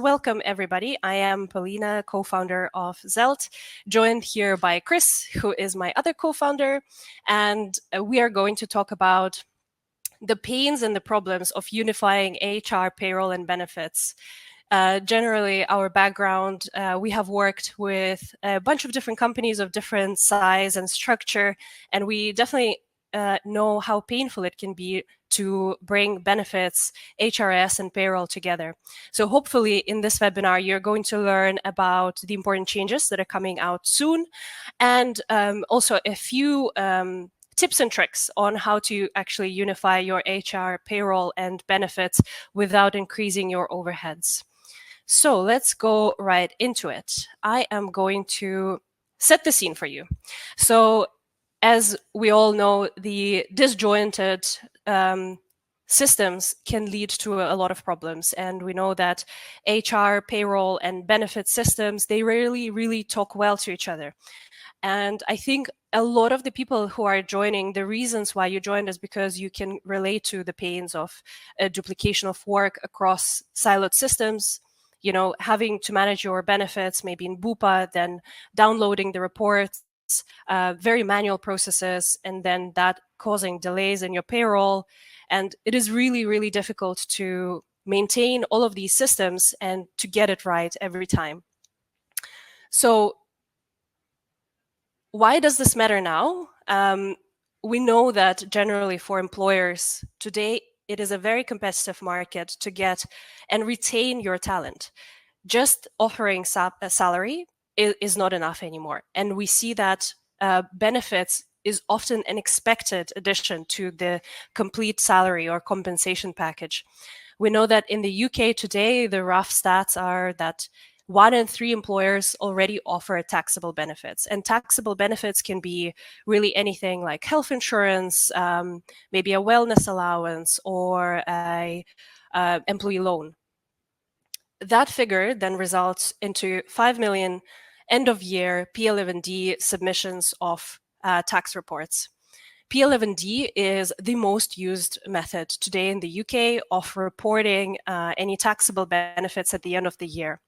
welcome everybody. I am Polina, co-founder of Zelt, joined here by Chris, who is my other co-founder, and we are going to talk about the pains and the problems of unifying HR, payroll, and benefits. Generally, our background, we have worked with a bunch of different companies of different size and structure, and we definitely know how painful it can be to bring benefits, HRS, and payroll together. So hopefully in this webinar, you're going to learn about the important changes that are coming out soon, and also a few tips and tricks on how to actually unify your HR, payroll, and benefits without increasing your overheads. So let's go right into it. I am going to set the scene for you. So as we all know, the disjointed systems can lead to a lot of problems. And we know that HR, payroll, and benefit systems, they rarely really talk well to each other. And I think a lot of the people who are joining, the reasons why you joined is because you can relate to the pains of a duplication of work across siloed systems, you know, having to manage your benefits, maybe in Bupa, then downloading the reports, very manual processes, and then that causing delays in your payroll. And it is really, really difficult to maintain all of these systems and to get it right every time. So why does this matter now? We know that generally for employers today, it is a very competitive market to get and retain your talent. Just offering a salary is not enough anymore. And we see that benefits is often an expected addition to the complete salary or compensation package. We know that in the UK today, the rough stats are that 1 in 3 employers already offer taxable benefits. And taxable benefits can be really anything like health insurance, maybe a wellness allowance, or a employee loan. That figure then results into 5 million end-of-year P11D submissions of tax reports. P11D is the most used method today in the UK of reporting any taxable benefits at the end of the year.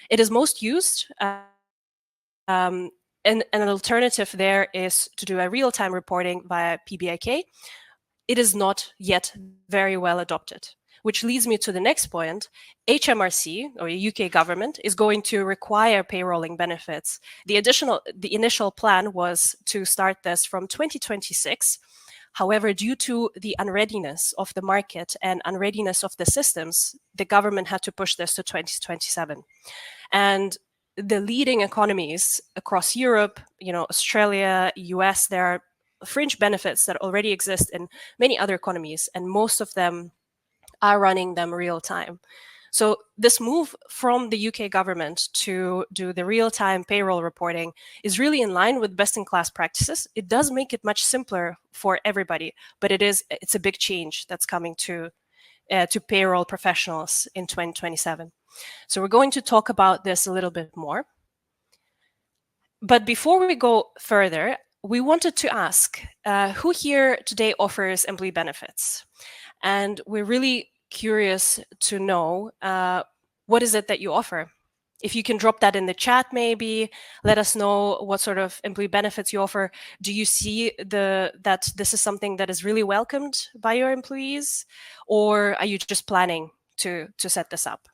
It is most used, and an alternative there is to do a real-time reporting via PBIK. It is not yet very well adopted. Which leads me to the next point. HMRC, or UK government, is going to require payrolling benefits. The initial plan was to start this from 2026. However, due to the unreadiness of the market and unreadiness of the systems, the government had to push this to 2027. And the leading economies across Europe, you know, Australia, US, there are fringe benefits that already exist in many other economies, and most of them are running them real time. So this move from the UK government to do the real-time payroll reporting is really in line with best-in-class practices. It does make it much simpler for everybody, but it's a big change that's coming to payroll professionals in 2027. So we're going to talk about this a little bit more. But before we go further, we wanted to ask, who here today offers employee benefits? And we're really curious to know what is it that you offer. If you can drop that in the chat, maybe let us know what sort of employee benefits you offer. Do you see that this is something that is really welcomed by your employees, or are you just planning to set this up?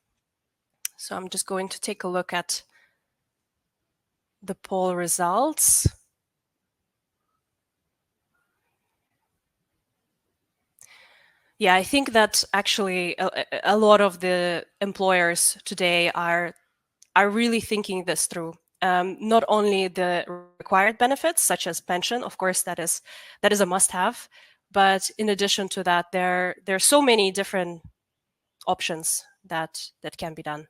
So I'm just going to take a look at the poll results. Yeah, I think that actually a lot of the employers today are really thinking this through. Not only the required benefits, such as pension, of course, that is a must-have, but in addition to that, there are so many different options that can be done.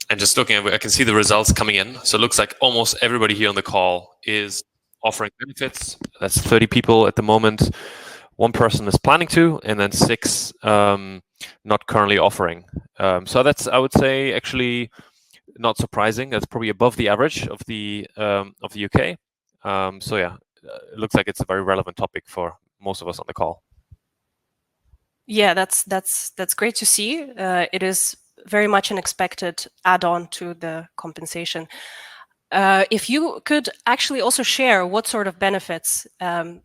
And just looking at it, I can see the results coming in. So it looks like almost everybody here on the call is offering benefits. That's 30 people at the moment. 1 person is planning to, and then 6 not currently offering. So that's, I would say, actually not surprising. That's probably above the average of the UK. So yeah, it looks like it's a very relevant topic for most of us on the call. Yeah, that's great to see. It is very much an expected add-on to the compensation. If you could actually also share what sort of benefits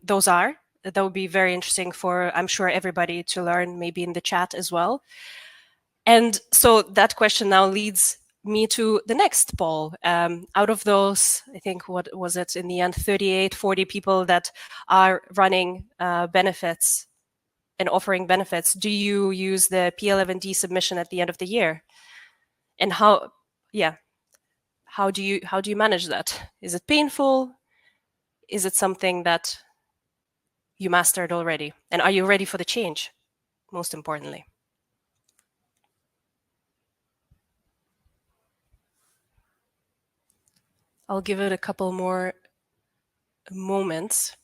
those are, that would be very interesting for, I'm sure, everybody to learn, maybe in the chat as well. And so that question now leads me to the next poll. Out of those, I think, what was it in the end, 38, 40 people that are running benefits and offering benefits, do you use the P11D submission at the end of the year? And how do you manage that? Is it painful? Is it something that you mastered already? And are you ready for the change, most importantly? I'll give it a couple more moments.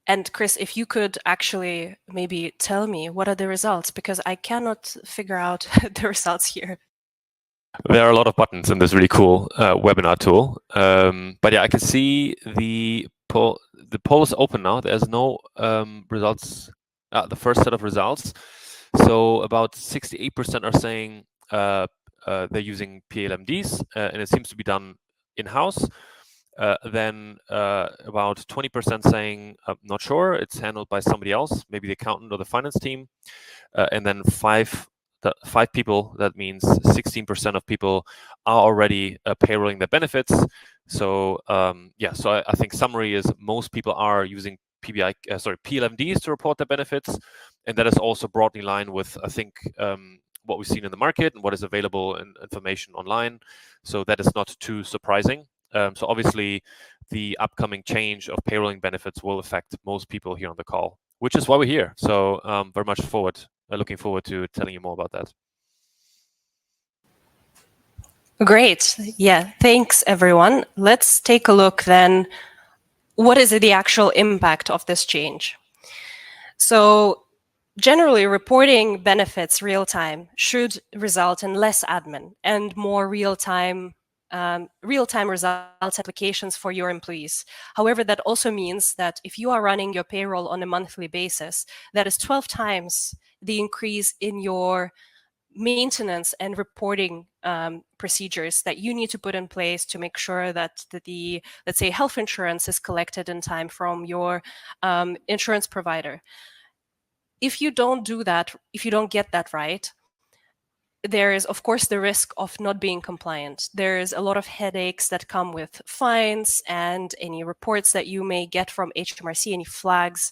And Chris, if you could actually maybe tell me what are the results, because I cannot figure out the results here. There are a lot of buttons in this really cool webinar tool. But yeah, I can see the poll is open now. There's no results, the first set of results. So about 68% are saying they're using PLMDs, and it seems to be done in-house. Then about 20% saying, not sure, it's handled by somebody else, maybe the accountant or the finance team. And then five people, that means 16% of people are already payrolling their benefits. So so I think summary is most people are using PLMDs to report their benefits, and that is also broadly in line with, I think, what we've seen in the market and what is available in information online. So that is not too surprising. So obviously, the upcoming change of payrolling benefits will affect most people here on the call, which is why we're here. So very much looking forward to telling you more about that. Great. Yeah, thanks, everyone. Let's take a look then. What is the actual impact of this change? So generally, reporting benefits real time should result in less admin and more real-time results applications for your employees. However, that also means that if you are running your payroll on a monthly basis, that is 12 times the increase in your maintenance and reporting procedures that you need to put in place to make sure that the, let's say, health insurance is collected in time from your insurance provider. If you don't do that, if you don't get that right, there is, of course, the risk of not being compliant. There's a lot of headaches that come with fines and any reports that you may get from HMRC, any flags.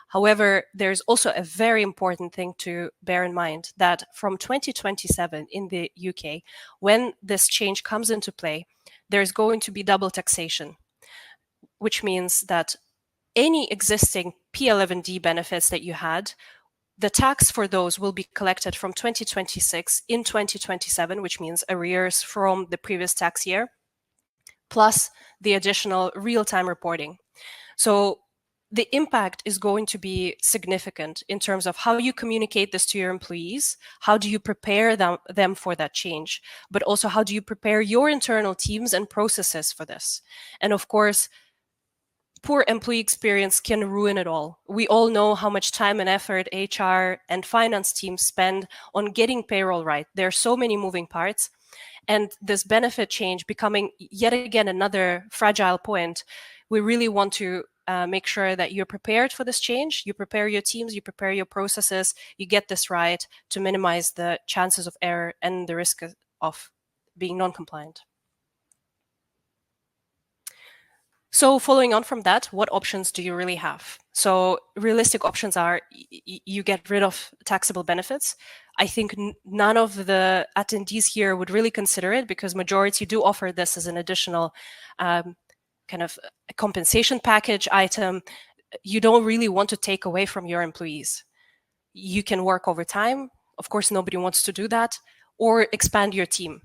However, there's also a very important thing to bear in mind, that from 2027 in the UK, when this change comes into play, there's going to be double taxation, which means that any existing P11D benefits that you had, the tax for those will be collected from 2026 in 2027, which means arrears from the previous tax year, plus the additional real-time reporting. So the impact is going to be significant in terms of how you communicate this to your employees, how do you prepare them for that change, but also how do you prepare your internal teams and processes for this. And of course, poor employee experience can ruin it all. We all know how much time and effort HR and finance teams spend on getting payroll right. There are so many moving parts. And this benefit change becoming yet again another fragile point, we really want to make sure that you're prepared for this change. You prepare your teams, you prepare your processes, you get this right to minimize the chances of error and the risk of being non-compliant. So following on from that, what options do you really have? So realistic options are you get rid of taxable benefits. I think none of the attendees here would really consider it because majority do offer this as an additional kind of a compensation package item. You don't really want to take away from your employees. You can work overtime. Of course, nobody wants to do that, or expand your team.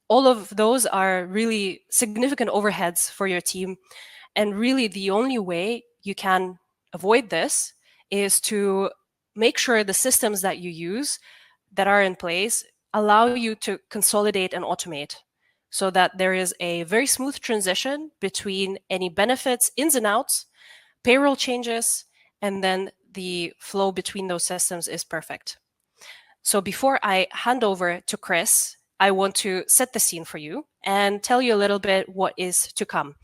All of those are really significant overheads for your team. And really, the only way you can avoid this is to make sure the systems that you use that are in place allow you to consolidate and automate so that there is a very smooth transition between any benefits, ins and outs, payroll changes, and then the flow between those systems is perfect. So before I hand over to Chris, I want to set the scene for you and tell you a little bit what is to come.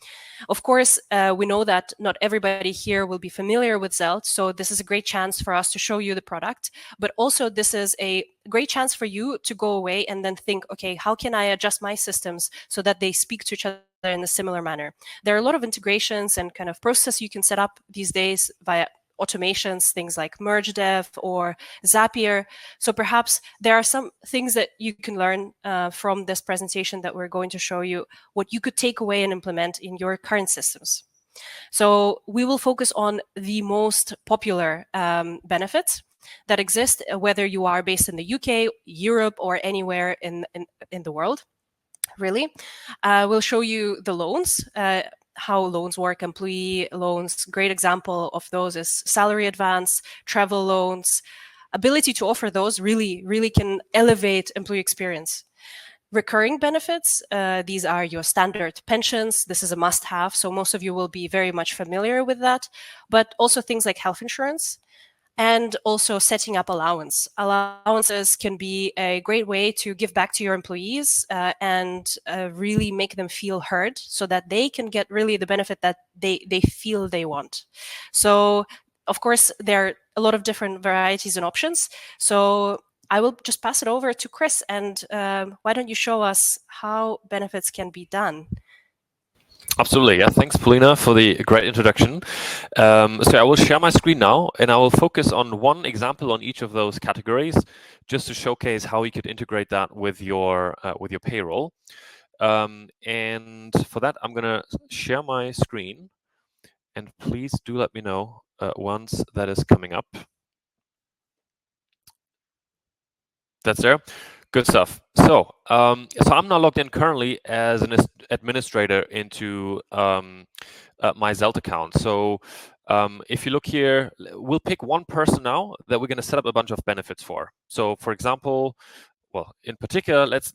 Of course, we know that not everybody here will be familiar with Zelt, so this is a great chance for us to show you the product, but also this is a great chance for you to go away and then think, okay, how can I adjust my systems so that they speak to each other in a similar manner? There are a lot of integrations and kind of process you can set up these days via automations, things like MergeDev or Zapier. So perhaps there are some things that you can learn from this presentation that we're going to show you, what you could take away and implement in your current systems. So we will focus on the most popular benefits that exist, whether you are based in the UK, Europe, or anywhere in the world, really. We'll show you the loans, how loans work, employee loans. Great example of those is salary advance, travel loans. Ability to offer those really can elevate employee experience. Recurring benefits, these are your standard pensions. This is a must-have, so most of you will be very much familiar with that. But also things like health insurance, and also setting up allowance. Allowances can be a great way to give back to your employees and really make them feel heard so that they can get really the benefit that they feel they want. So, of course, there are a lot of different varieties and options. So I will just pass it over to Chris, and why don't you show us how benefits can be done? Absolutely, yeah. Thanks, Polina, for the great introduction. So I will share my screen now, and I will focus on one example on each of those categories, just to showcase how you could integrate that with your payroll. And for that, I'm gonna share my screen, and please do let me know once that is coming up. That's there. Good stuff. So I'm now logged in currently as an administrator into my Zelt account. So if you look here, we'll pick one person now that we're going to set up a bunch of benefits for. So for example, well, in particular, let's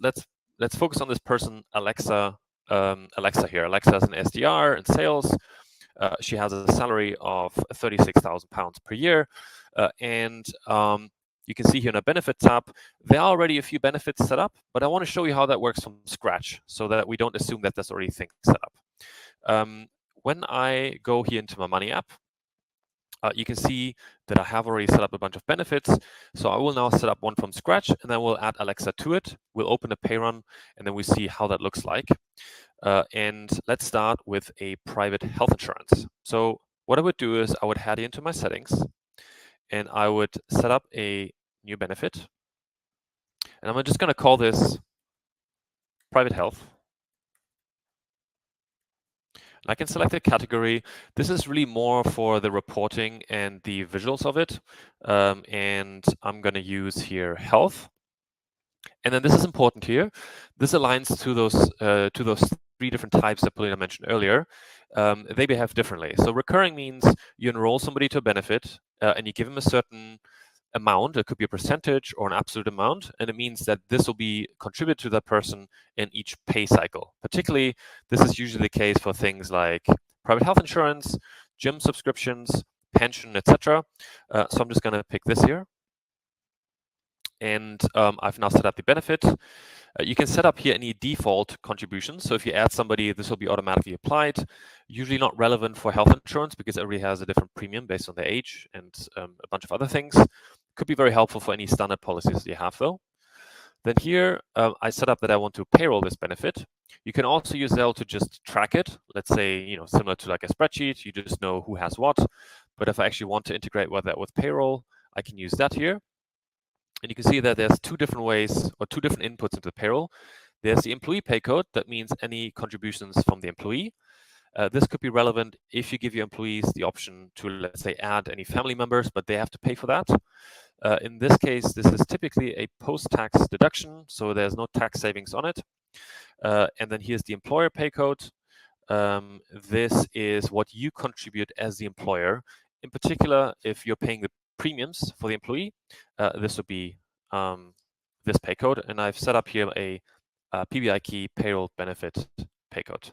focus on this person, Alexa. Alexa here. Alexa is an SDR in sales. She has a salary of £36,000 per year, and you can see here in a benefit tab, there are already a few benefits set up, but I want to show you how that works from scratch so that we don't assume that there's already things set up. When I go here into my money app, you can see that I have already set up a bunch of benefits. So I will now set up one from scratch, and then we'll add Alexa to it. We'll open a pay run, and then we see how that looks like. And let's start with a private health insurance. So what I would do is I would head into my settings, and I would set up a new benefit. And I'm just going to call this private health. I can select a category. This is really more for the reporting and the visuals of it. And I'm going to use here health. And then this is important here. This aligns to those three different types that Polina mentioned earlier. They behave differently. So recurring means you enroll somebody to a benefit and you give them a certain amount. It could be a percentage or an absolute amount, and it means that this will be contributed to that person in each pay cycle. Particularly, this is usually the case for things like private health insurance, gym subscriptions, pension, etc. So I'm just going to pick this here. And I've now set up the benefit. You can set up here any default contributions. So if you add somebody, this will be automatically applied. Usually not relevant for health insurance because everybody has a different premium based on their age and a bunch of other things. Could be very helpful for any standard policies you have though. Then here, I set up that I want to payroll this benefit. You can also use Zelt to just track it. Let's say, similar to like a spreadsheet, you just know who has what. But if I actually want to integrate that with payroll, I can use that here. And you can see that there's two different ways or two different inputs into the payroll. There's the employee pay code. That means any contributions from the employee. This could be relevant if you give your employees the option to, let's say, add any family members, but they have to pay for that. In this case, this is typically a post-tax deduction, so there's no tax savings on it. And then here's the employer pay code. This is what you contribute as the employer. In particular, if you're paying the premiums for the employee, this would be this pay code. And I've set up here a PBI key payroll benefit pay code.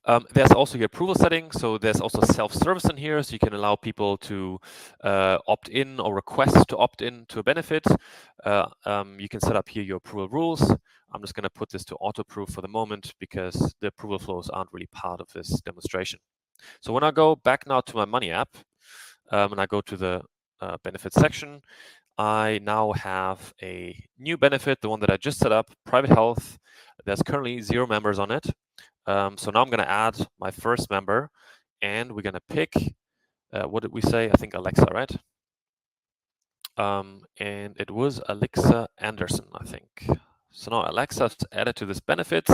There's also your approval setting. So there's also self-service in here. So you can allow people to opt in or request to opt in to a benefit. You can set up here your approval rules. I'm just going to put this to auto-approve for the moment because the approval flows aren't really part of this demonstration. So when I go back now to my Money app and I go to the benefits section, I now have a new benefit, the one that I just set up, private health. There's currently 0 members on it. So now I'm going to add my first member, and we're going to pick, what did we say? I think Alexa, right? And it was Alexa Anderson, I think. So now Alexa's added to this benefit.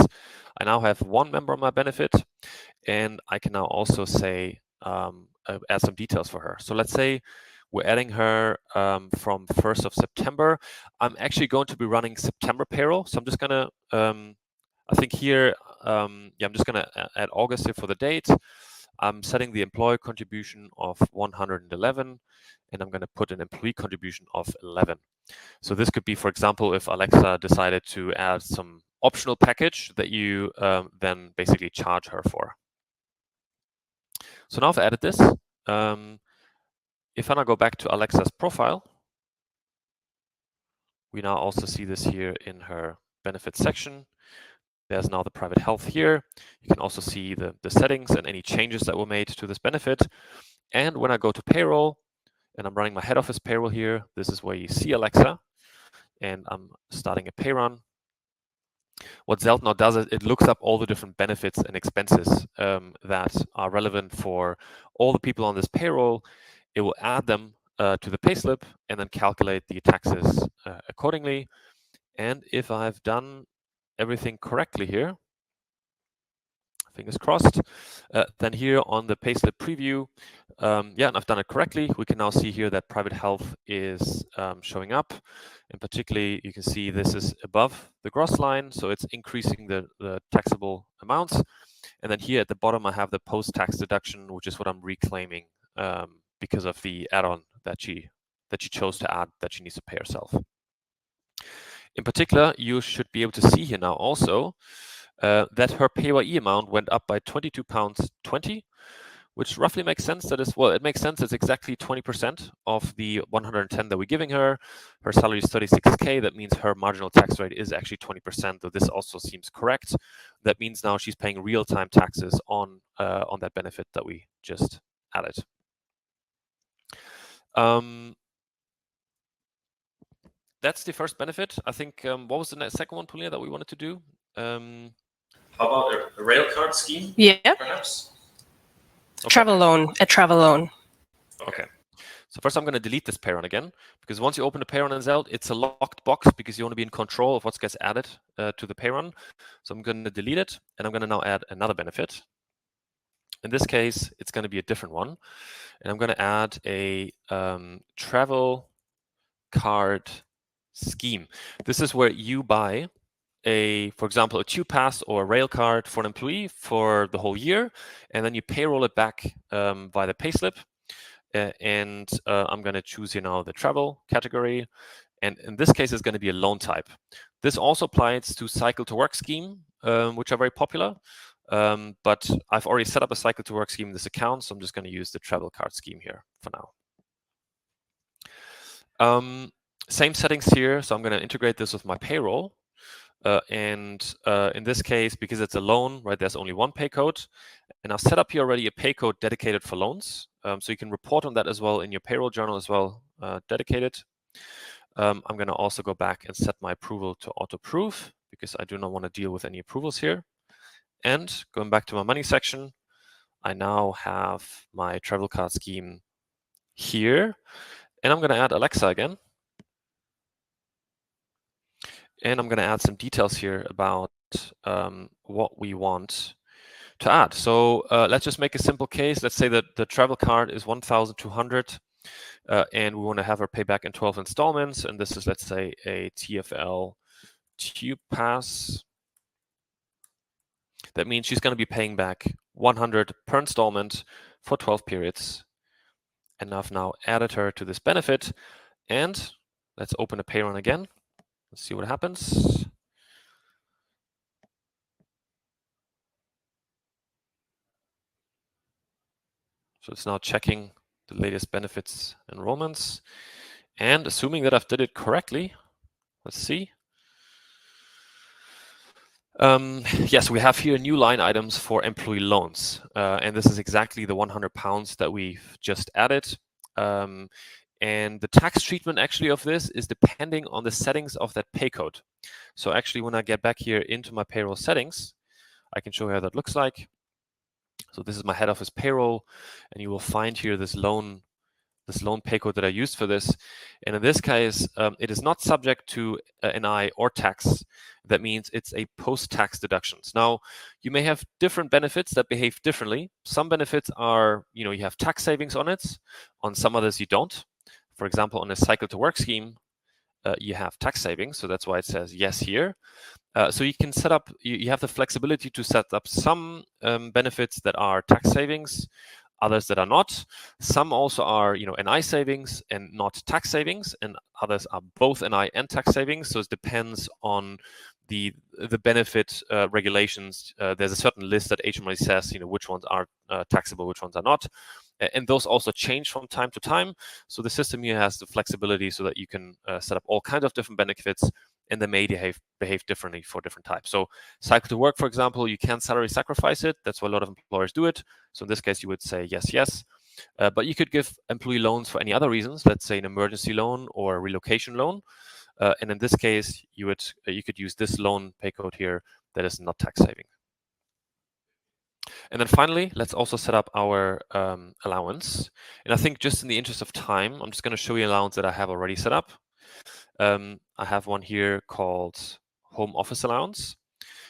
I now have 1 member on my benefit, and I can now also say, add some details for her. So let's say we're adding her from 1st of September. I'm actually going to be running September payroll. So I'm just going to, I think here, I'm just going to add August here for the date. I'm setting the employee contribution of 111, and I'm going to put an employee contribution of 11. So this could be, for example, if Alexa decided to add some optional package that you then basically charge her for. So now I've added this. If I now go back to Alexa's profile, we now also see this here in her benefits section. There's now the private health here. You can also see the settings and any changes that were made to this benefit. And when I go to payroll and I'm running my head office payroll here, this is where you see Alexa, and I'm starting a pay run. What Zelt now does is it looks up all the different benefits and expenses that are relevant for all the people on this payroll. It will add them to the payslip and then calculate the taxes accordingly. And if I've done everything correctly here, fingers crossed, then here on the payslip preview, and I've done it correctly. We can now see here that private health is showing up. And particularly, you can see this is above the gross line, so it's increasing the taxable amounts. And then here at the bottom, I have the post-tax deduction, which is what I'm reclaiming because of the add-on that she chose to add that she needs to pay herself. In particular, you should be able to see here now also that her PAYE amount went up by £22.20, which roughly makes sense. That is, well, it makes sense. It's exactly 20% of the 110 that we're giving her. Her salary is 36K. That means her marginal tax rate is actually 20%, though this also seems correct. That means now she's paying real-time taxes on that benefit that we just added. That's the first benefit. I think, what was the second one, Polina, that we wanted to do? How about a rail card scheme? Yeah. Perhaps? Okay. Travel loan. Okay. So first I'm going to delete this pay run again, because once you open the pay run in Zelt, it's a locked box because you want to be in control of what gets added to the pay run. So I'm going to delete it, and I'm going to now add another benefit. In this case, it's going to be a different one. And I'm going to add a travel card scheme. This is where you buy for example, a tube pass or a rail card for an employee for the whole year, and then you payroll it back via the payslip. And I'm going to choose here now the travel category. And in this case, it's going to be a loan type. This also applies to cycle to work scheme, which are very popular. But I've already set up a cycle to work scheme in this account, so I'm just going to use the travel card scheme here for now. Same settings here, so I'm going to integrate this with my payroll. And in this case, because it's a loan, right, there's only one pay code. And I've set up here already a pay code dedicated for loans. So you can report on that as well in your payroll journal as well, dedicated. I'm going to also go back and set my approval to auto-approve because I do not want to deal with any approvals here. And going back to my money section, I now have my travel card scheme here. And I'm going to add Alexa again. And I'm going to add some details here about what we want to add. So let's just make a simple case. Let's say that the travel card is 1,200 and we want to have her pay back in 12 installments. And this is, let's say, a TFL tube pass. That means she's going to be paying back 100 per installment for 12 periods. And I've now added her to this benefit. And let's open a pay run again. Let's see what happens. So it's now checking the latest benefits enrollments. And assuming that I've did it correctly, let's see. Yes, we have here new line items for employee loans. And this is exactly the £100 that we've just added. And the tax treatment actually of this is depending on the settings of that pay code. So actually, when I get back here into my payroll settings, I can show you how that looks like. So this is my head office payroll, and you will find here this loan pay code that I used for this. And in this case, it is not subject to NI or tax. That means it's a post-tax deductions. Now, you may have different benefits that behave differently. Some benefits are, you have tax savings on it. On some others, you don't. For example, on a cycle to work scheme, you have tax savings. So that's why it says yes here. So you can set up, you have the flexibility to set up some benefits that are tax savings, others that are not. Some also are, NI savings and not tax savings, and others are both NI and tax savings. So it depends on the benefit regulations. There's a certain list that HMRC says, which ones are taxable, which ones are not. And those also change from time to time. So the system here has the flexibility so that you can set up all kinds of different benefits, and they may behave differently for different types. So cycle to work, for example, you can salary sacrifice it. That's why a lot of employers do it. So in this case, you would say yes, yes. But you could give employee loans for any other reasons, let's say an emergency loan or a relocation loan. And in this case, you could use this loan pay code here that is not tax saving. And then finally, let's also set up our allowance. And I think just in the interest of time, I'm just going to show you an allowance that I have already set up. I have one here called home office allowance.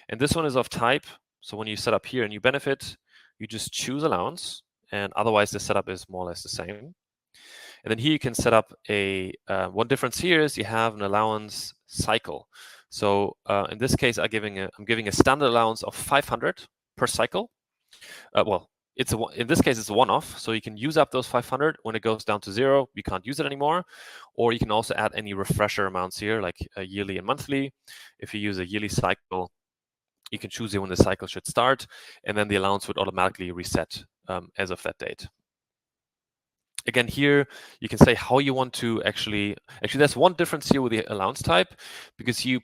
And this one is of type. So when you set up here a new benefit, you just choose allowance. And otherwise, the setup is more or less the same. And then here you can set up one difference here is you have an allowance cycle. So in this case, I'm giving a standard allowance of 500 per cycle. Well, in this case, it's a one-off, so you can use up those 500. When it goes down to 0, you can't use it anymore. Or you can also add any refresher amounts here, like yearly and monthly. If you use a yearly cycle, you can choose when the cycle should start, and then the allowance would automatically reset as of that date. Again, here you can say how you want to actually there's one difference here with the allowance type, because you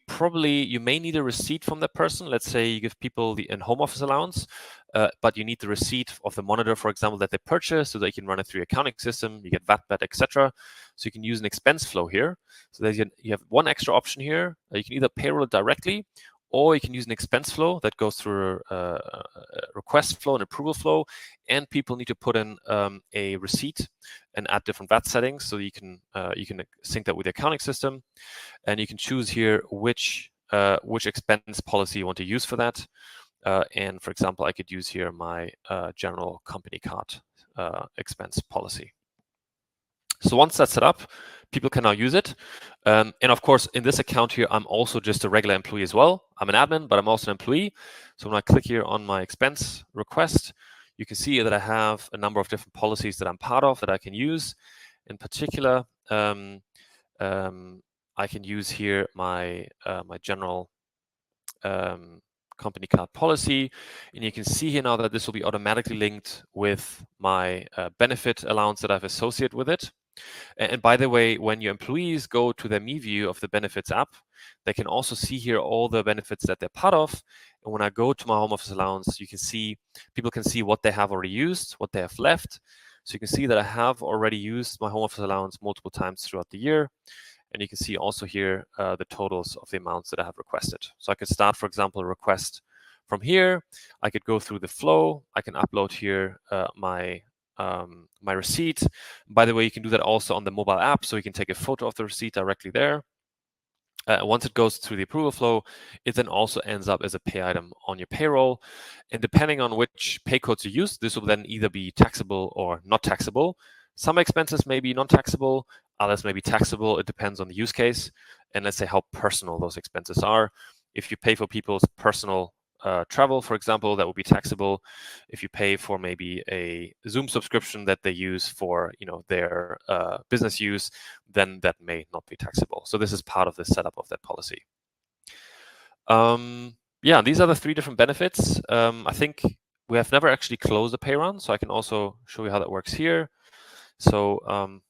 may need a receipt from that person. Let's say you give people the home office allowance, but you need the receipt of the monitor, for example, that they purchased, so that you can run it through your accounting system. You get VAT, etc. So you can use an expense flow here. So you have one extra option here. You can either payroll it directly, or you can use an expense flow that goes through a request flow and approval flow, and people need to put in a receipt and add different VAT settings, so you can sync that with the accounting system, and you can choose here which expense policy you want to use for that. And for example, I could use here my general company card expense policy. So once that's set up, people can now use it. And of course, in this account here, I'm also just a regular employee as well. I'm an admin, but I'm also an employee. So when I click here on my expense request, you can see that I have a number of different policies that I'm part of that I can use. In particular, I can use here my general company card policy, and you can see here now that this will be automatically linked with my benefit allowance that I've associated with it. And by the way, when your employees go to their Me view of the benefits app, they can also see here all the benefits that they're part of. And when I go to my home office allowance, people can see what they have already used, what they have left. So you can see that I have already used my home office allowance multiple times throughout the year. And you can see also here the totals of the amounts that I have requested. So I could start, for example, a request from here. I could go through the flow. I can upload here my receipt. By the way, you can do that also on the mobile app, so you can take a photo of the receipt directly there. Once it goes through the approval flow, it then also ends up as a pay item on your payroll. And depending on which pay codes you use, this will then either be taxable or not taxable. Some expenses may be non-taxable, others may be taxable. It depends on the use case and let's say how personal those expenses are. If you pay for people's personal travel, for example, that will be taxable. If you pay for maybe a Zoom subscription that they use for their business use, then that may not be taxable. So this is part of the setup of that policy. Yeah, these are the 3 different benefits. I think we have never actually closed a pay run, so I can also show you how that works here. So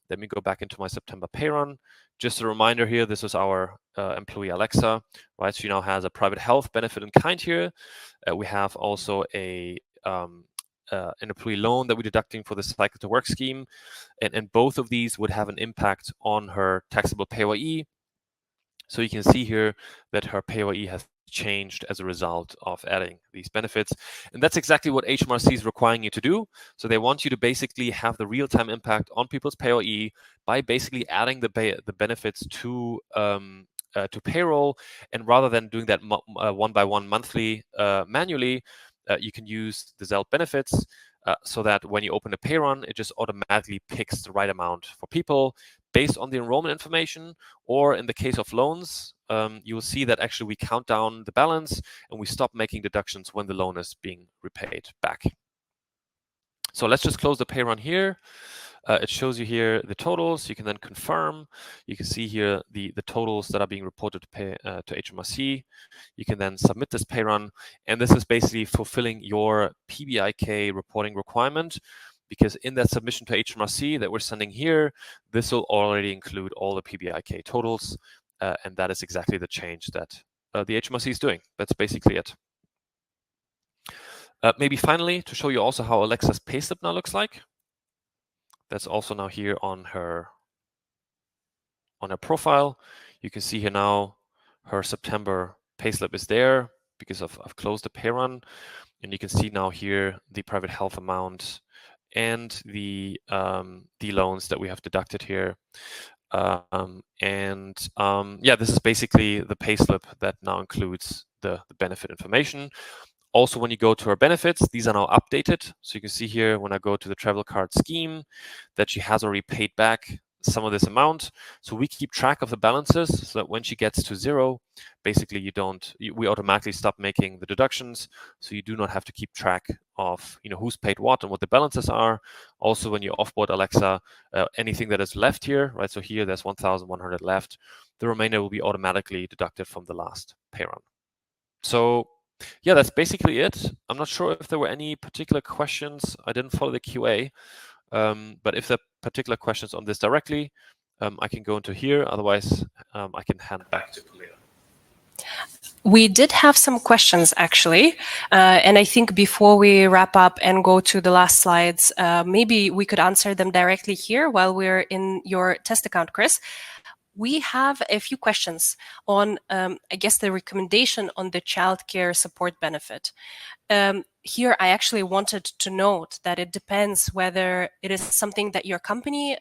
let me go back into my September pay run. Just a reminder here, this is our employee Alexa, right? She now has a private health benefit in kind here. We have also an employee loan that we're deducting for the cycle to work scheme. And both of these would have an impact on her taxable PAYE. So you can see here that her PAYE has changed as a result of adding these benefits. And that's exactly what HMRC is requiring you to do. So they want you to basically have the real-time impact on people's PAYE by basically adding the benefits to payroll. And rather than doing that one by one monthly manually, you can use the Zelt benefits so that when you open a pay run, it just automatically picks the right amount for people based on the enrollment information. Or in the case of loans, you will see that actually we count down the balance and we stop making deductions when the loan is being repaid back. So let's just close the pay run here. It shows you here the totals. You can then confirm. You can see here the totals that are being reported to HMRC. You can then submit this pay run. And this is basically fulfilling your PBIK reporting requirement, because in that submission to HMRC that we're sending here, this will already include all the PBIK totals. And that is exactly the change that the HMRC is doing. That's basically it. Maybe finally, to show you also how Alexa's payslip now looks like. That's also now here on her profile. You can see here now her September payslip is there because I've closed the pay run. And you can see now here the private health amount and the loans that we have deducted here. Yeah, this is basically the payslip that now includes the benefit information. Also, when you go to our benefits, these are now updated. So you can see here when I go to the travel card scheme that she has already paid back some of this amount. So we keep track of the balances so that when she gets to zero, basically we automatically stop making the deductions. So you do not have to keep track of who's paid what and what the balances are. Also, when you offboard Alexa, anything that is left here, right? So here there's 1,100 left. The remainder will be automatically deducted from the last pay run. So yeah, that's basically it. I'm not sure if there were any particular questions. I didn't follow the QA, but if there are particular questions on this directly, I can go into here. Otherwise, I can hand back to Polina. We did have some questions, actually. And I think before we wrap up and go to the last slides, maybe we could answer them directly here while we're in your test account, Chris. We have a few questions on, I guess, the recommendation on the childcare support benefit. Here, I actually wanted to note that it depends whether it is something that your company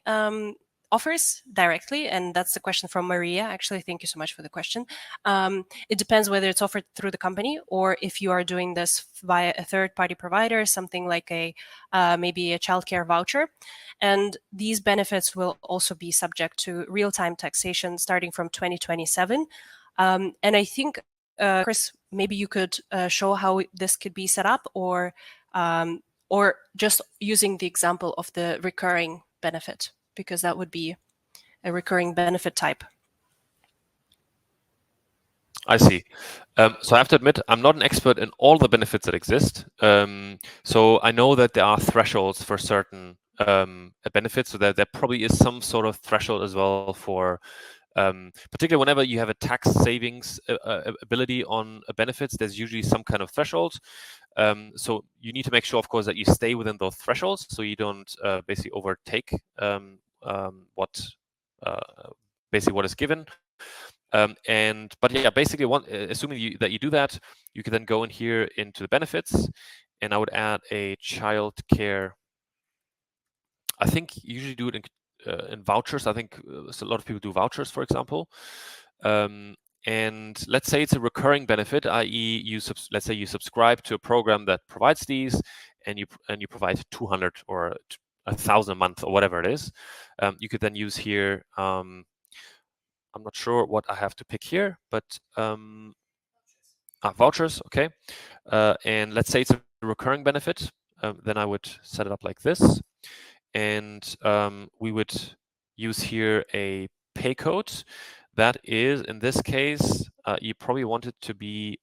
offers directly, and that's the question from Maria. Actually, thank you so much for the question. It depends whether it's offered through the company or if you are doing this via a third-party provider, something like maybe a childcare voucher. And these benefits will also be subject to real-time taxation starting from 2027. And I think, Chris, maybe you could show how this could be set up, or just using the example of the recurring benefit, because that would be a recurring benefit type. I see. So I have to admit, I'm not an expert in all the benefits that exist. So I know that there are thresholds for certain benefits, so that there probably is some sort of threshold as well for, particularly whenever you have a tax savings ability on benefits, there's usually some kind of threshold. So you need to make sure, of course, that you stay within those thresholds, so you don't basically overtake what is given. But yeah, basically, assuming that you do that, you can then go in here into the benefits, and I would add a child care. I think you usually do it in vouchers. I think a lot of people do vouchers, for example. And let's say it's a recurring benefit, i.e., let's say you subscribe to a program that provides these, and you provide 200 or 1,000 a month or whatever it is. You could then use here. I'm not sure what I have to pick here, but vouchers, okay. And let's say it's a recurring benefit, then I would set it up like this. And we would use here a pay code that is, in this case, you probably want it to be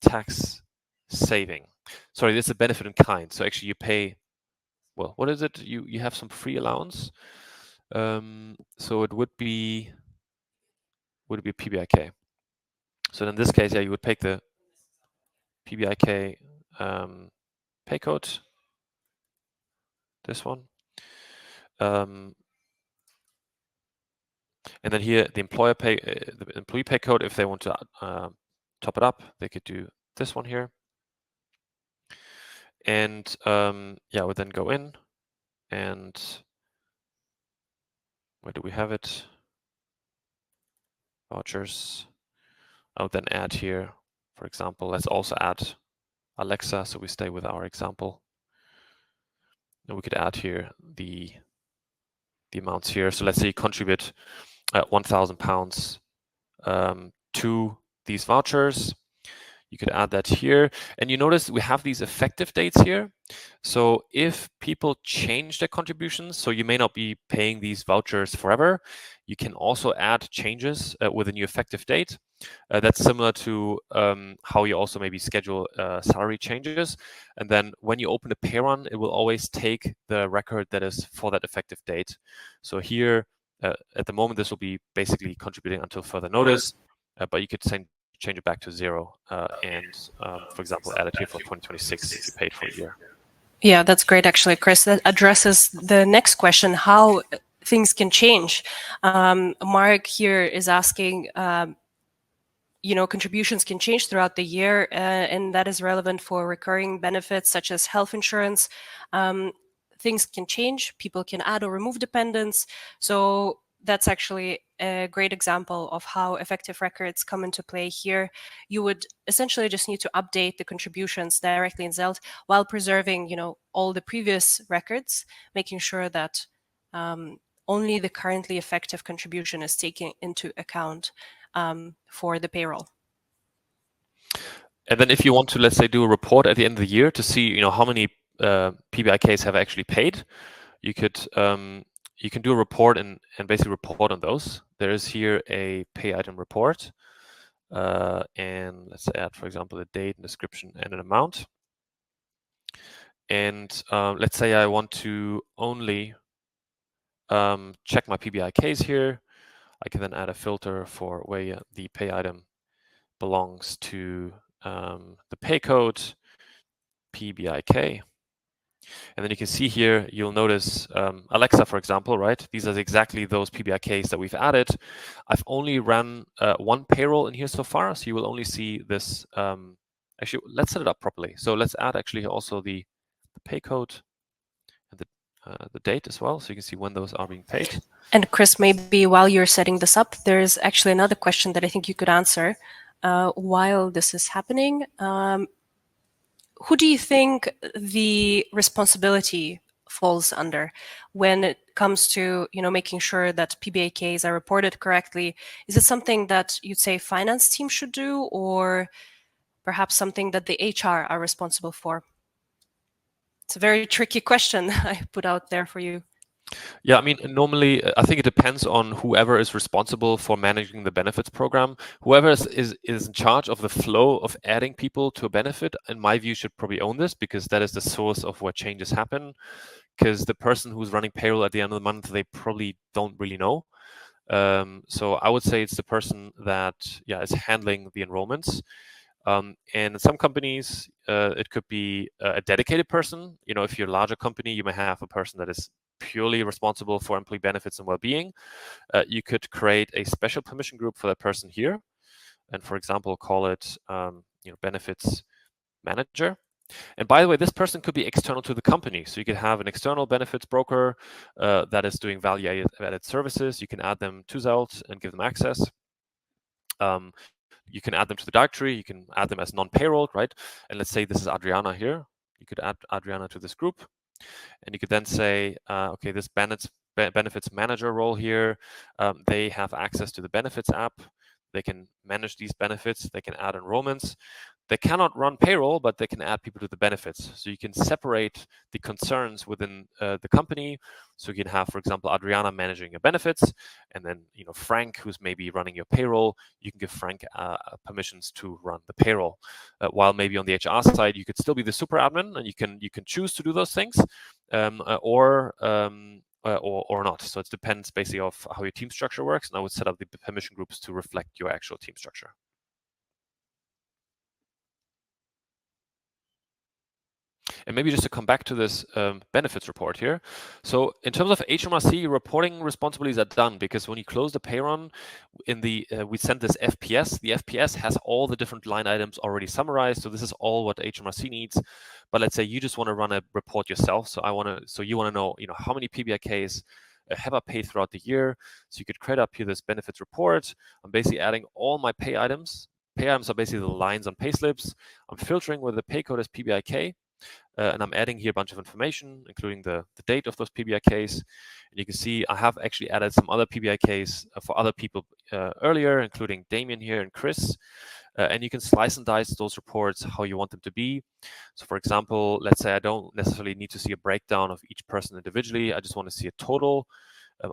tax saving. sorry, this is a benefit in kind. So actually you pay, well, what is it? You have some free allowance. So it would be PBIK. So in this case, yeah, you would take the PBIK pay code, this one. And then here the employee pay code, if they want to top it up, they could do this one here. And yeah, I would then go in and where do we have it? Vouchers. I would then add here, for example, let's also add Alexa, so we stay with our example. And we could add here the amounts here. So let's say you contribute £1,000 to these vouchers. You could add that here. And you notice we have these effective dates here. So if people change their contributions, so you may not be paying these vouchers forever, you can also add changes with a new effective date. That's similar to how you also maybe schedule salary changes. And then when you open a pay run, it will always take the record that is for that effective date. So here, at the moment, this will be basically contributing until further notice, but you could change it back to 0 and, for example, add it here for 2026 if you paid for a year. Yeah, that's great, actually, Chris. That addresses the next question, how things can change. Mark here is asking, contributions can change throughout the year, and that is relevant for recurring benefits such as health insurance. Things can change. People can add or remove dependents. So that's actually a great example of how effective records come into play here. You would essentially just need to update the contributions directly in Zelt while preserving, all the previous records, making sure that only the currently effective contribution is taken into account for the payroll. And then if you want to, let's say, do a report at the end of the year to see, how many PBIKs have actually paid, you can do a report and basically report on those. There is here a pay item report, and let's add, for example, a date, and description, and an amount. And let's say I want to only check my PBIKs here. I can then add a filter for where the pay item belongs to the pay code, PBIK. And then you can see here, you'll notice Alexa, for example, right? These are exactly those PBIKs that we've added. I've only ran one payroll in here so far, so you will only see this. Actually, let's set it up properly. So let's add actually also the pay code and the date as well, so you can see when those are being paid. And Chris, maybe while you're setting this up, there's actually another question that I think you could answer while this is happening. Who do you think the responsibility falls under when it comes to making sure that PBIKs are reported correctly? Is it something that you'd say finance team should do, or perhaps something that the HR are responsible for? It's a very tricky question I put out there for you. Yeah, I mean, normally I think it depends on whoever is responsible for managing the benefits program. Whoever is in charge of the flow of adding people to a benefit, in my view, should probably own this, because that is the source of where changes happen. Because the person who's running payroll at the end of the month, they probably don't really know. So I would say it's the person that is handling the enrollments. And in some companies, it could be a dedicated person. If you're a larger company, you may have a person that is purely responsible for employee benefits and well-being. You could create a special permission group for that person here, and, for example, call it benefits manager. And by the way, this person could be external to the company. So you could have an external benefits broker that is doing value-added services. You can add them to Zelt and give them access. You can add them to the directory. You can add them as non-payroll, right? And let's say this is Adriana here. You could add Adriana to this group. And you could then say, okay, this benefits manager role here, they have access to the benefits app. They can manage these benefits. They can add enrollments. They cannot run payroll, but they can add people to the benefits. So you can separate the concerns within the company. So you can have, for example, Adriana managing your benefits, and then Frank, who's maybe running your payroll. You can give Frank permissions to run the payroll. While maybe on the HR side, you could still be the super admin, and you can choose to do those things, or not. So it depends basically of how your team structure works, and I would set up the permission groups to reflect your actual team structure. And maybe just to come back to this benefits report here. So in terms of HMRC, reporting responsibilities are done, because when you close the pay run, we send this FPS. The FPS has all the different line items already summarized. So this is all what HMRC needs. But let's say you just want to run a report yourself. So you want to know, how many PBIKs have I paid throughout the year. So you could create up here this benefits report. I'm basically adding all my pay items. Pay items are basically the lines on pay slips. I'm filtering where the pay code is PBIK. And I'm adding here a bunch of information, including the date of those PBIKs. And you can see I have actually added some other PBIKs for other people earlier, including Damien here and Chris. And you can slice and dice those reports how you want them to be. So for example, let's say I don't necessarily need to see a breakdown of each person individually. I just want to see a total.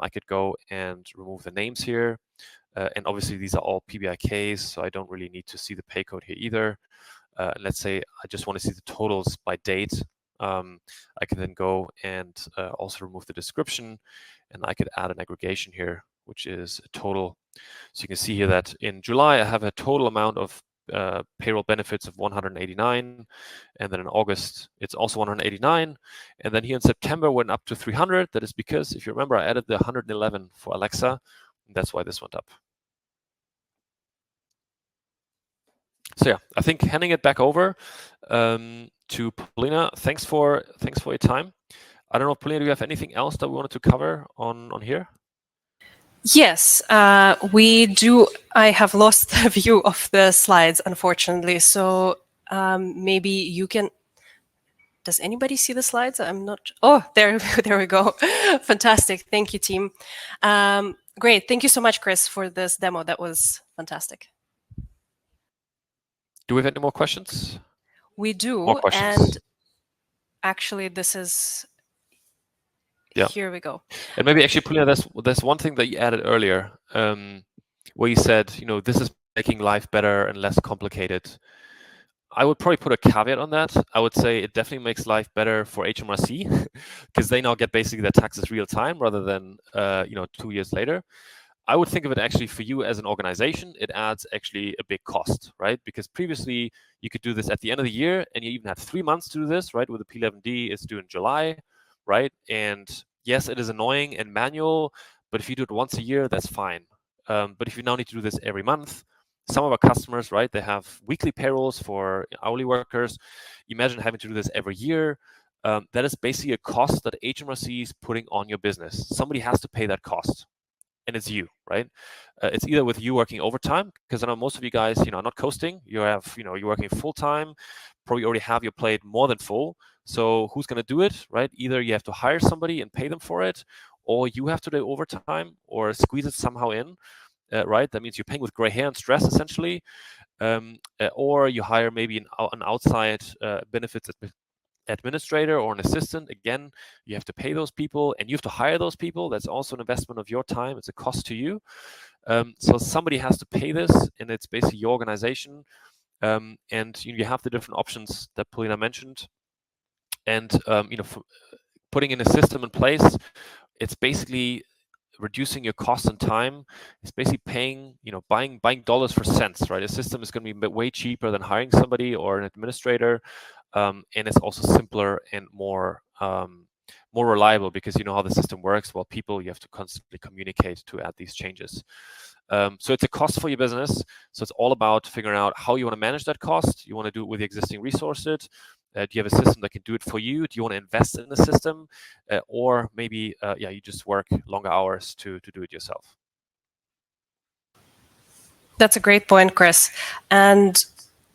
I could go and remove the names here. And obviously, these are all PBIKs, so I don't really need to see the pay code here either. Let's say I just want to see the totals by date. I can then go and also remove the description, and I could add an aggregation here, which is a total. So you can see here that in July, I have a total amount of payroll benefits of 189. And then in August, it's also 189. And then here in September, went up to 300. That is because, if you remember, I added the 111 for Alexa. And that's why this went up. So yeah, I think handing it back over to Polina. Thanks for your time. I don't know, Polina, do you have anything else that we wanted to cover on here? Yes, we do. I have lost the view of the slides, unfortunately. So maybe you can. Does anybody see the slides? I'm not. Oh, there we go. Fantastic. Thank you, team. Great. Thank you so much, Chris, for this demo. That was fantastic. Do we have any more questions? We do. More questions. And actually, this is. Yeah. Here we go. And maybe actually, Polina, there's one thing that you added earlier, where you said, this is making life better and less complicated. I would probably put a caveat on that. I would say it definitely makes life better for HMRC, because they now get basically their taxes real time rather than 2 years later. I would think of it actually for you as an organization, it adds actually a big cost, right? Because previously you could do this at the end of the year, and you even had 3 months to do this, right? With the P11D, it's due in July, right? And yes, it is annoying and manual, but if you do it once a year, that's fine. But if you now need to do this every month, some of our customers, right, they have weekly payrolls for hourly workers. Imagine having to do this every year. That is basically a cost that HMRC is putting on your business. Somebody has to pay that cost, and it's you, right? It's either with you working overtime, because I know most of you guys, are not coasting. You're working full time, probably already have your plate more than full. So who's going to do it, right? Either you have to hire somebody and pay them for it, or you have to do overtime or squeeze it somehow in. Right? That means you're paying with gray hair and stress, essentially. Or you hire maybe an outside benefits administrator or an assistant. Again, you have to pay those people, and you have to hire those people. That's also an investment of your time. It's a cost to you. So somebody has to pay this, and it's basically your organization. And you have the different options that Polina mentioned. And putting in a system in place, it's basically reducing your cost and time. It's basically paying, buying dollars for cents, right? A system is going to be way cheaper than hiring somebody or an administrator, and it's also simpler and more reliable, because you know how the system works. Well, people, you have to constantly communicate to add these changes. So it's a cost for your business. So it's all about figuring out how you want to manage that cost. You want to do it with the existing resources. Do you have a system that can do it for you? Do you want to invest in the system? Or maybe, you just work longer hours to do it yourself? That's a great point, Chris. And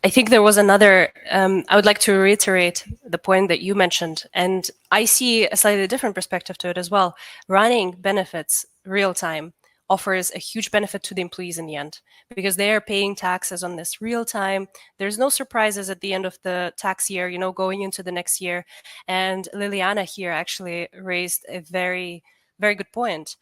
I think there was another, I would like to reiterate the point that you mentioned. And I see a slightly different perspective to it as well. Running benefits real time offers a huge benefit to the employees in the end, because they are paying taxes on this real time. There's no surprises at the end of the tax year, going into the next year. And Liliana here actually raised a very, very good point.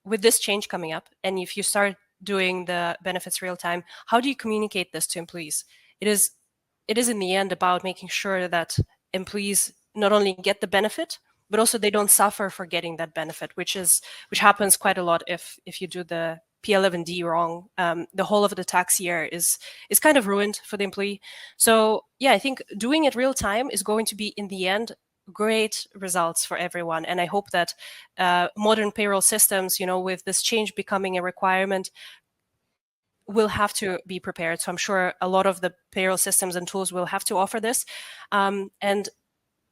With this change coming up, and if you start doing the benefits real time, how do you communicate this to employees? It is in the end about making sure that employees not only get the benefit, but also they don't suffer for getting that benefit, which happens quite a lot if you do the P11D wrong. The whole of the tax year is kind of ruined for the employee. So yeah, I think doing it real time is going to be, in the end, great results for everyone. And I hope that modern payroll systems, with this change becoming a requirement, will have to be prepared. So I'm sure a lot of the payroll systems and tools will have to offer this. And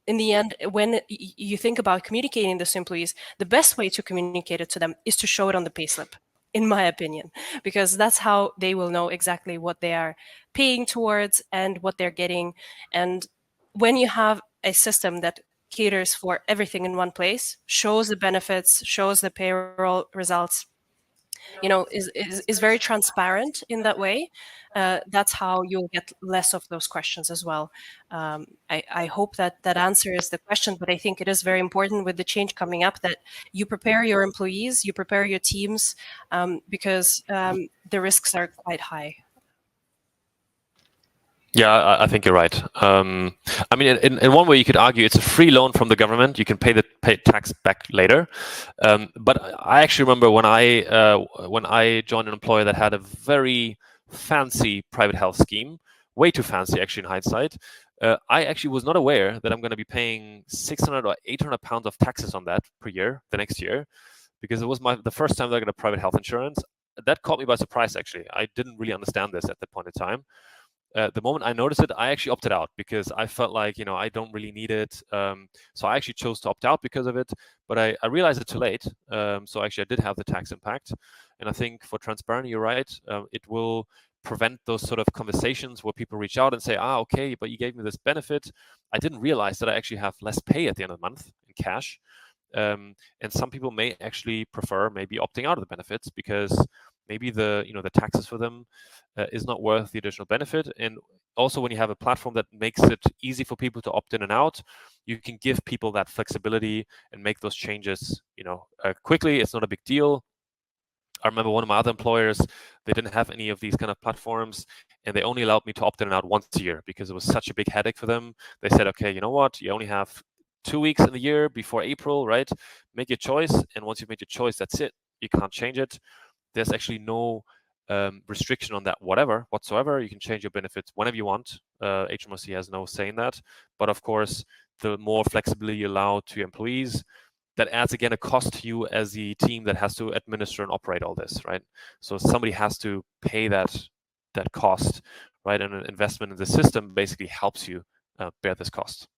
in the end, when you think about communicating this to employees, the best way to communicate it to them is to show it on the payslip, in my opinion, because that's how they will know exactly what they are paying towards and what they're getting. And when you have a system that caters for everything in one place, shows the benefits, shows the payroll results, is very transparent in that way, that's how you'll get less of those questions as well. I hope that answers the question, but I think it is very important with the change coming up that you prepare your employees, you prepare your teams, because the risks are quite high. Yeah, I think you're right. I mean, in one way, you could argue it's a free loan from the government. You can pay tax back later. But I actually remember when I joined an employer that had a very fancy private health scheme, way too fancy actually in hindsight. I actually was not aware that I'm going to be paying 600 or 800 pounds of taxes on that per year the next year, because it was the first time that I got a private health insurance. That caught me by surprise, actually. I didn't really understand this at that point in time. The moment I noticed it, I actually opted out because I felt like, I don't really need it. So I actually chose to opt out because of it, but I realized it too late. So actually I did have the tax impact. And I think for transparency, you're right. It will prevent those sort of conversations where people reach out and say, okay, but you gave me this benefit. I didn't realize that I actually have less pay at the end of the month in cash. And some people may actually prefer maybe opting out of the benefits because maybe the taxes for them is not worth the additional benefit. And also, when you have a platform that makes it easy for people to opt in and out, you can give people that flexibility and make those changes quickly. It's not a big deal. I remember one of my other employers, they didn't have any of these kind of platforms, and they only allowed me to opt in and out once a year because it was such a big headache for them. They said, okay, you know what, you only have 2 weeks in the year before April, right? Make your choice, and once you've made your choice, that's it. You can't change it. There's actually no restriction on that whatsoever. You can change your benefits whenever you want. HMRC has no say in that. But of course, the more flexibility you allow to your employees, that adds again a cost to you as the team that has to administer and operate all this, right? So somebody has to pay that cost, right? And an investment in the system basically helps you bear this cost.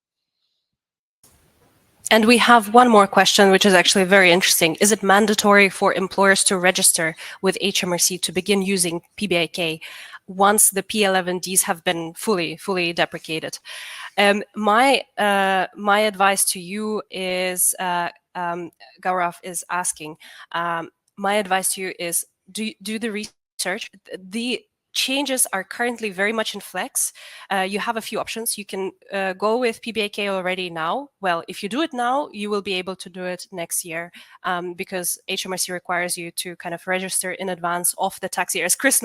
And we have one more question, which is actually very interesting. Is it mandatory for employers to register with HMRC to begin using PBIK once the P11Ds have been fully deprecated? My advice to you is, Gaurav is asking, my advice to you is do the research. The changes are currently very much in flex. You have a few options. You can go with PBIK already now. Well, if you do it now, you will be able to do it next year because HMRC requires you to kind of register in advance of the tax year. As Chris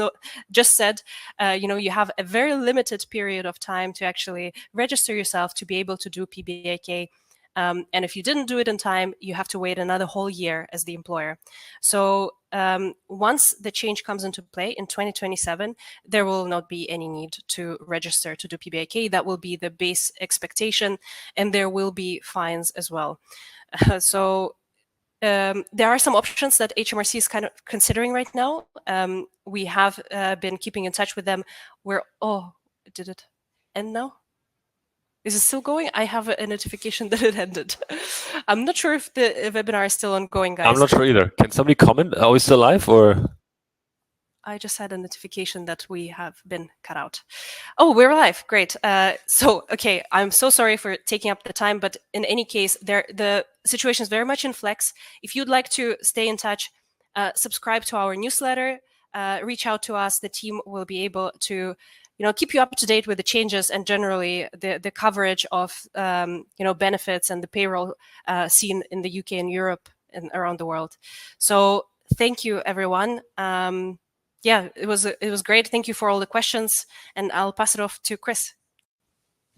just said, you have a very limited period of time to actually register yourself to be able to do PBIK. And if you didn't do it in time, you have to wait another whole year as the employer. So once the change comes into play in 2027, there will not be any need to register to do PBIK. That will be the base expectation, and there will be fines as well. So there are some options that HMRC is kind of considering right now. We have been keeping in touch with them. Did it end now? Is it still going? I have a notification that it ended. I'm not sure if the webinar is still ongoing, guys. I'm not sure either. Can somebody comment? Are we still live or? I just had a notification that we have been cut out. Oh, we're live. Great. Okay, I'm so sorry for taking up the time, but in any case, the situation is very much in flex. If you'd like to stay in touch, subscribe to our newsletter, reach out to us. The team will be able to keep you up to date with the changes and generally the coverage of benefits and the payroll scene in the UK and Europe and around the world. So thank you, everyone. Yeah, it was great. Thank you for all the questions, and I'll pass it off to Chris.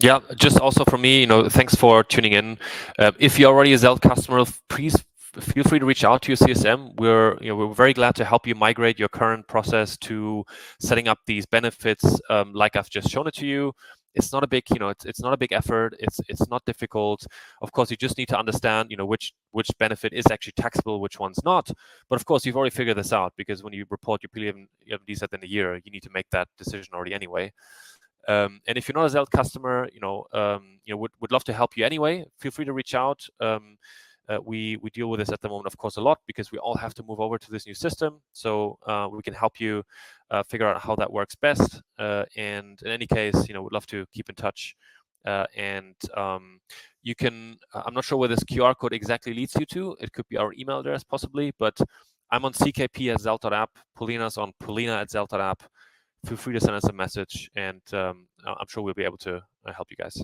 Yeah, just also from me, thanks for tuning in. If you're already a Zelt customer, please feel free to reach out to your CSM. We're very glad to help you migrate your current process to setting up these benefits, like I've just shown it to you. It's not a big, it's not a big effort. It's not difficult. Of course, you just need to understand, which benefit is actually taxable, which one's not. But of course, you've already figured this out because when you report your P11Ds at the end of the year, you need to make that decision already anyway. And if you're not a Zelt customer, would love to help you anyway. Feel free to reach out. We deal with this at the moment, of course, a lot because we all have to move over to this new system. So we can help you figure out how that works best. And in any case, we'd love to keep in touch. You can, I'm not sure where this QR code exactly leads you to. It could be our email address possibly, but I'm on ckp@zelt.app. Polina's on polina@zelt.app. Feel free to send us a message, and I'm sure we'll be able to help you guys.